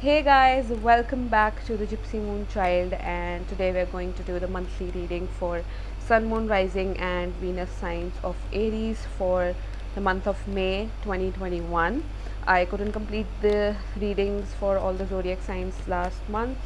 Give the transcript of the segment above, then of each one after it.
Hey guys, welcome back to the Gypsy Moon Child, and today we're going to do the monthly reading for Sun, Moon, Rising, and Venus signs of Aries for the month of May 2021. I couldn't complete the readings for all the zodiac signs last month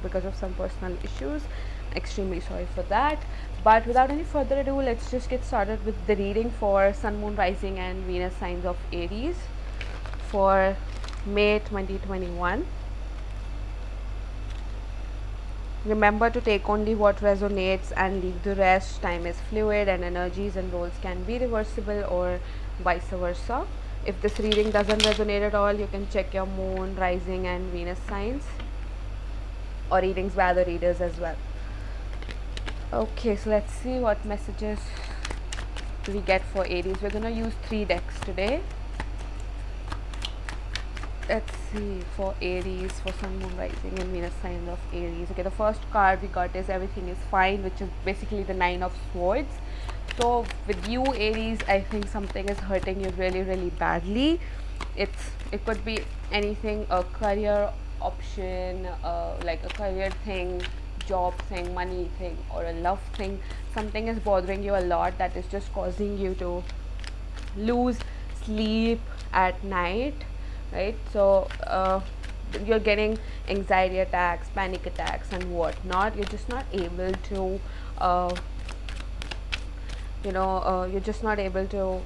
because of some personal issues. Extremely sorry for that. But without any further ado, let's just get started with the reading for Sun, Moon, Rising, and Venus signs of Aries for May 2021. Remember to take only what resonates and leave the rest. Time is fluid and energies and roles can be reversible or vice versa. If this reading doesn't resonate at all, you can check your moon, rising, and Venus signs or readings by other readers as well. Okay, so let's see what messages we get for Aries. We're gonna use 3 decks today. Let's see for Aries, for Sun, Moon, Rising, and Venus sign of Aries. Okay, the first card we got is Everything is Fine, which is basically the Nine of Swords. So with you, Aries, I think something is hurting you really, really badly. It could be anything, a career option, like a career thing, job thing, money thing, or a love thing. Something is bothering you a lot that is just causing you to lose sleep at night, right? So you're getting anxiety attacks, panic attacks, and whatnot. You're just not able to uh, you're just not able to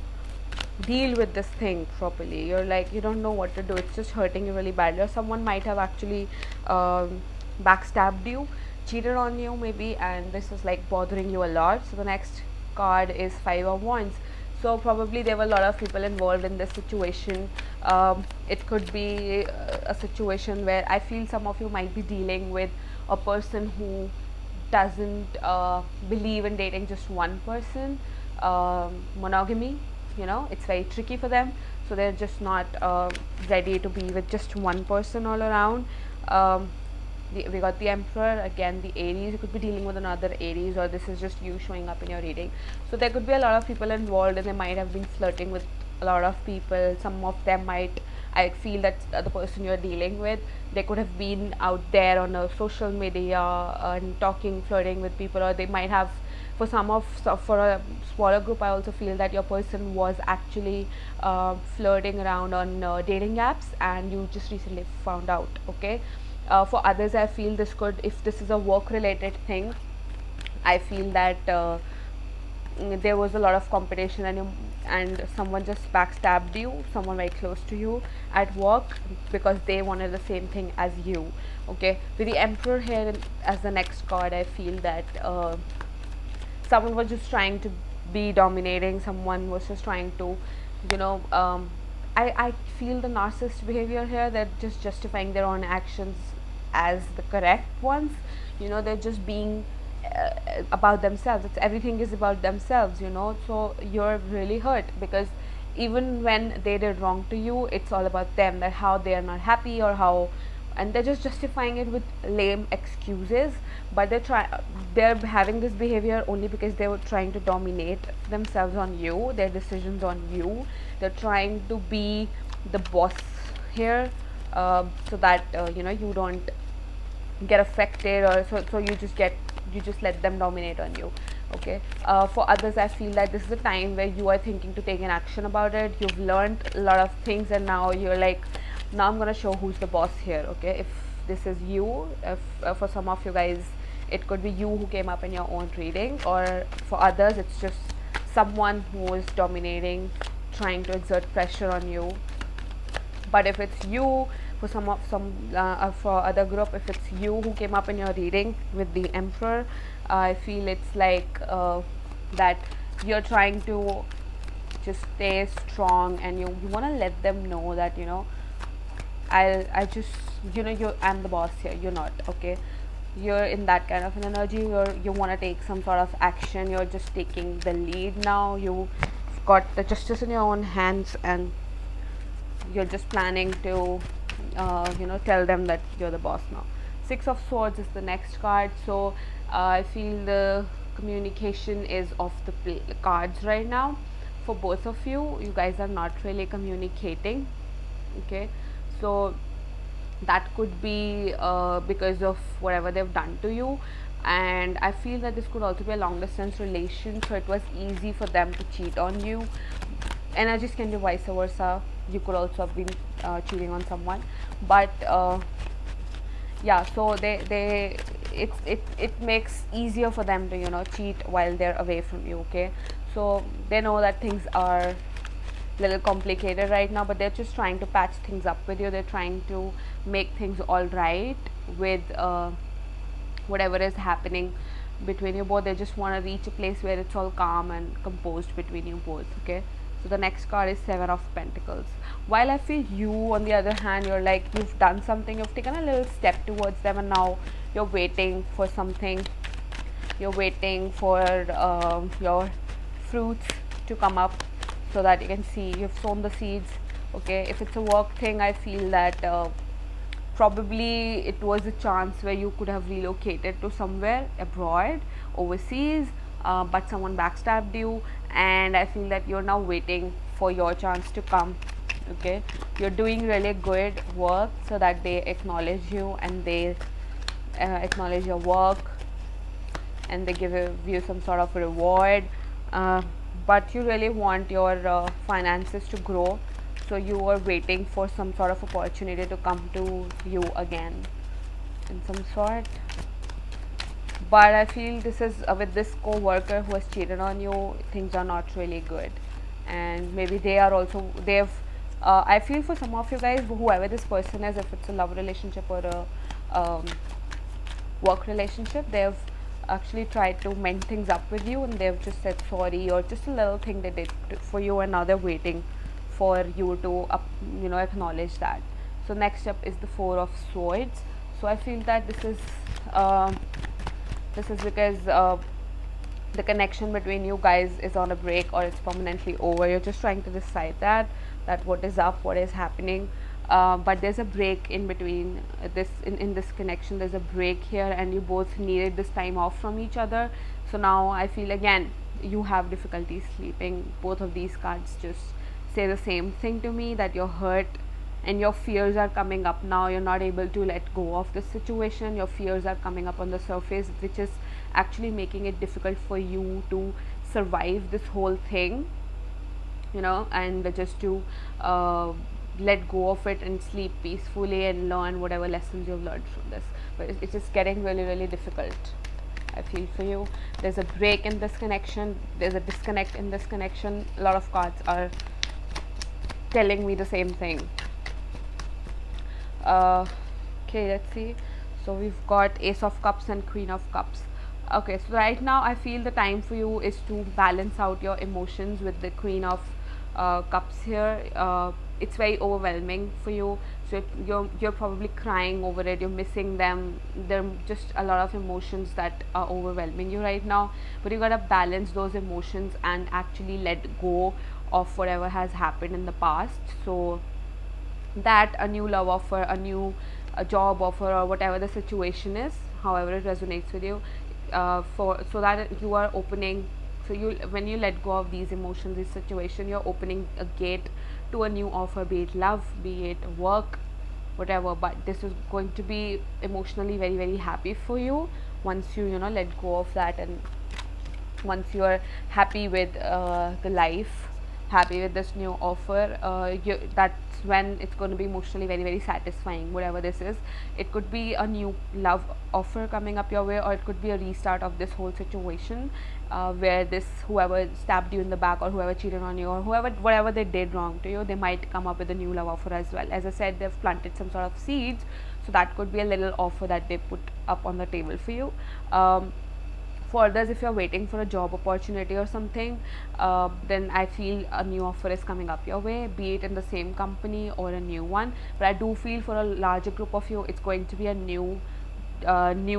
deal with this thing properly. You're like, you don't know what to do. It's just hurting you really badly, or someone might have actually backstabbed you, cheated on you maybe, and this is like bothering you a lot. So the next card is Five of Wands. So probably there were a lot of people involved in this situation. It could be a situation where I feel some of you might be dealing with a person who doesn't believe in dating just one person. Monogamy, it's very tricky for them, so they're just not ready to be with just one person all around. We got the Emperor, again the Aries. You could be dealing with another Aries, or this is just you showing up in your reading. So there could be a lot of people involved, and they might have been flirting with a lot of people. Some of them might, I feel that the person you're dealing with, they could have been out there on a social media and talking, flirting with people, or they might have, for a smaller group, I also feel that your person was actually flirting around on dating apps, and you just recently found out. Okay. For others, I feel this could, if this is a work related thing, I feel that there was a lot of competition, and someone just backstabbed you, someone very close to you at work, because they wanted the same thing as you. Okay, with the Emperor here as the next card, I feel that someone was just trying to be dominating, someone was just trying to, you know I feel the narcissist behavior here. They're just justifying their own actions as the correct ones. They're just being about themselves. It's everything is about themselves. So you're really hurt, because even when they did wrong to you, it's all about them, that how they are not happy, or how, and they're just justifying it with lame excuses. But they're having this behavior only because they were trying to dominate themselves on you, their decisions on you. They're trying to be the boss here, so that you don't get affected, or so you just let them dominate on you. Okay. For others, I feel that this is a time where you are thinking to take an action about it. You've learned a lot of things, and now you're like, now I'm gonna show who's the boss here. Okay. If this is you, if for some of you guys, it could be you who came up in your own reading, or for others, it's just someone who is dominating, trying to exert pressure on you. But if it's you, for for other group, if it's you who came up in your reading with the Emperor, I feel it's like that you're trying to just stay strong, and you want to let them know that I just, I'm the boss here, you're not. Okay. You're in that kind of an energy. You want to take some sort of action. You're just taking the lead now. You've got the justice in your own hands, and you're just planning to tell them that you're the boss now. Six of Swords is the next card. So I feel the communication is off the cards right now for both of you. You guys are not really communicating. Okay. So that could be because of whatever they've done to you. And I feel that this could also be a long distance relation, so it was easy for them to cheat on you. Energies can be vice versa. You could also have been cheating on someone, but yeah, so it makes easier for them to cheat while they're away from you. Okay, so they know that things are little complicated right now, but they're just trying to patch things up with you. They're trying to make things all right with whatever is happening between you both. They just want to reach a place where it's all calm and composed between you both. Okay, so the next card is Seven of Pentacles. While I feel you, on the other hand, you're like, you've done something, you've taken a little step towards them, and now you're waiting for something. You're waiting for your fruits to come up so that you can see you've sown the seeds. Okay, if it's a work thing, I feel that probably it was a chance where you could have relocated to somewhere abroad, overseas, but someone backstabbed you, and I feel that you're now waiting for your chance to come. Okay, you're doing really good work so that they acknowledge you, and they acknowledge your work, and they give you some sort of reward. uh, but you really want your finances to grow, so you are waiting for some sort of opportunity to come to you again in some sort. But I feel this is with this co-worker who has cheated on you, things are not really good, and maybe they are also, they've I feel for some of you guys, whoever this person is, if it's a love relationship or a work relationship, they've actually tried to mend things up with you, and they've just said sorry, or just a little thing they did for you, and now they're waiting for you to acknowledge that. So next up is the Four of Swords. So I feel that this is because the connection between you guys is on a break, or it's permanently over. You're just trying to decide that what is up, what is happening. But there's a break in between this, in this connection. There's a break here, and you both needed this time off from each other. So now I feel again you have difficulty sleeping. Both of these cards just say the same thing to me, that you're hurt and your fears are coming up now. You're not able to let go of the situation. Your fears are coming up on the surface, which is actually making it difficult for you to survive this whole thing, and just to let go of it and sleep peacefully and learn whatever lessons you've learned from this. But it's just getting really, really difficult, I feel, for you. There's a break in this connection, there's a disconnect in this connection. A lot of cards are telling me the same thing. Okay, let's see. So we've got Ace of Cups and Queen of Cups. Okay, so right now I feel the time for you is to balance out your emotions with the Queen of Cups here. It's very overwhelming for you, so you're probably crying over it. You're missing them. There are just a lot of emotions that are overwhelming you right now, but you gotta balance those emotions and actually let go of whatever has happened in the past, so that a new love offer, a job offer, or whatever the situation is, however it resonates with you, for so that you are opening. So you, when you let go of these emotions, this situation, you're opening a gate to a new offer, be it love, be it work, whatever. But this is going to be emotionally very, very happy for you once you let go of that, and once you are happy with the life, happy with this new offer, that's when it's going to be emotionally very, very satisfying, whatever this is. It could be a new love offer coming up your way, or it could be a restart of this whole situation, where this, whoever stabbed you in the back, or whoever cheated on you, or whatever they did wrong to you, they might come up with a new love offer as well. As I said, they've planted some sort of seeds, so that could be a little offer that they put up on the table for you. For others, if you're waiting for a job opportunity or something, then I feel a new offer is coming up your way, be it in the same company or a new one. But I do feel for a larger group of you, it's going to be a new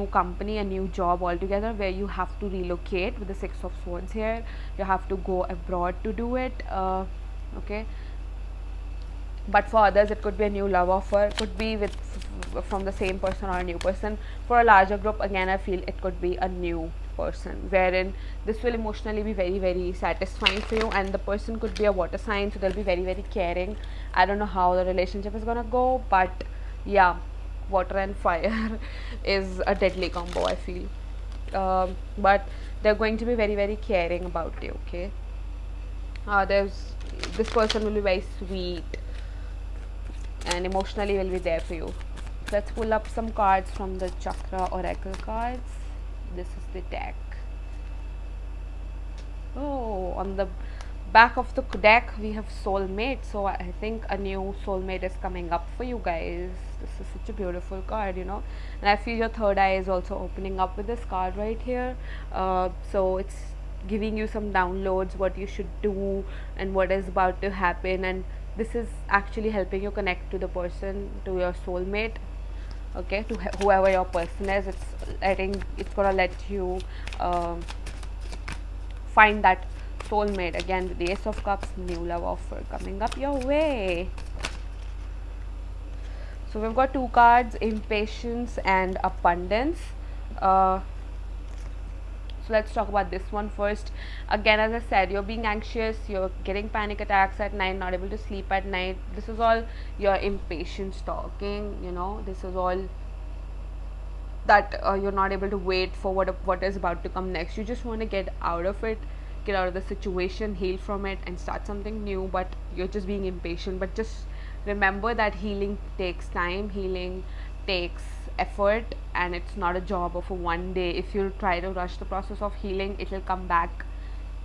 company, a new job altogether, where you have to relocate with the Six of Swords here. You have to go abroad to do it. Okay, but for others it could be a new love offer, could be with from the same person or a new person. For a larger group, again, I feel it could be a new person, wherein this will emotionally be very, very satisfying for you, and the person could be a water sign, so they'll be very, very caring. I don't know how the relationship is gonna go, but yeah, water and fire is a deadly combo, I feel. But they're going to be very, very caring about you, okay? There's this person will be very sweet and emotionally will be there for you. Let's pull up some cards from the Chakra Oracle cards. This is the deck. Oh, on the back of the deck we have soulmate. So I think a new soulmate is coming up for you guys. This is such a beautiful card, you know. And I feel your third eye is also opening up with this card right here. So it's giving you some downloads, what you should do and what is about to happen. And this is actually helping you connect to the person, to your soulmate, okay, to whoever your person is. I think it's gonna let you find that soulmate. Again with the Ace of Cups, new love offer coming up your way. So we've got two cards, impatience and abundance. So let's talk about this one first. Again, as I said, you're being anxious, you're getting panic attacks at night, not able to sleep at night. This is all your impatience talking, you know. This is all that you're not able to wait for what is about to come next. You just want to get out of it, get out of the situation, heal from it and start something new, but you're just being impatient. But just remember that healing takes time, healing takes effort, and it's not a job of a one day. If you try to rush the process of healing, it will come back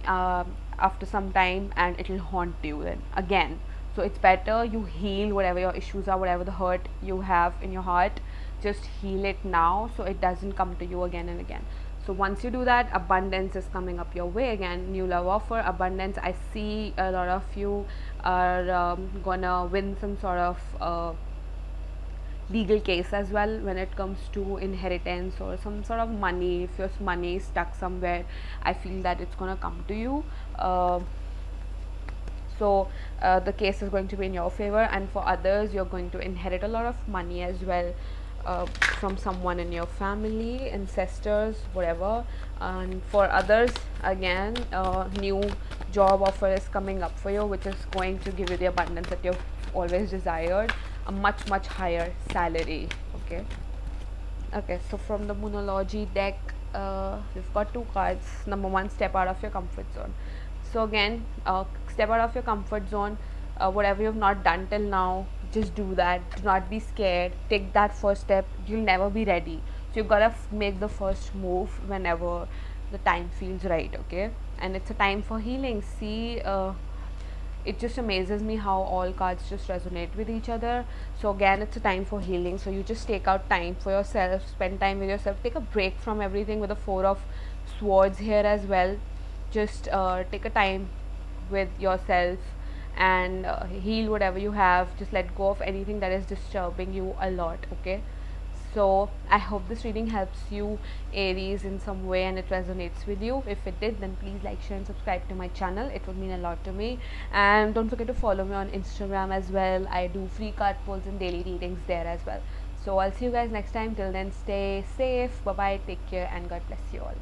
after some time and it will haunt you then again. So it's better you heal whatever your issues are, whatever the hurt you have in your heart, just heal it now so it doesn't come to you again and again. So once you do that, abundance is coming up your way. Again, new love offer, abundance. I see a lot of you are gonna win some sort of legal case as well when it comes to inheritance or some sort of money. If your money is stuck somewhere, I feel that it's gonna come to you. So the case is going to be in your favor, and for others you're going to inherit a lot of money as well, from someone in your family, ancestors, whatever. And for others, again, new job offer is coming up for you, which is going to give you the abundance that you've always desired, a much higher salary. Okay, so from the Moonology deck, we've got two cards. Number one, step out of your comfort zone. So again, step out of your comfort zone. Whatever you've not done till now, just do that. Do not be scared. Take that first step. You'll never be ready, so you gotta make the first move whenever the time feels right, okay? And it's a time for healing. See, it just amazes me how all cards just resonate with each other. So again, it's a time for healing, so you just take out time for yourself, spend time with yourself, take a break from everything with the Four of Swords here as well. Just take a time with yourself and heal whatever you have. Just let go of anything that is disturbing you a lot, okay? So I hope this reading helps you, Aries, in some way and it resonates with you. If it did, then please like, share and subscribe to my channel. It would mean a lot to me. And don't forget to follow me on Instagram as well. I do free card pulls and daily readings there as well. So I'll see you guys next time. Till then, stay safe. Bye bye, take care, and God bless you all.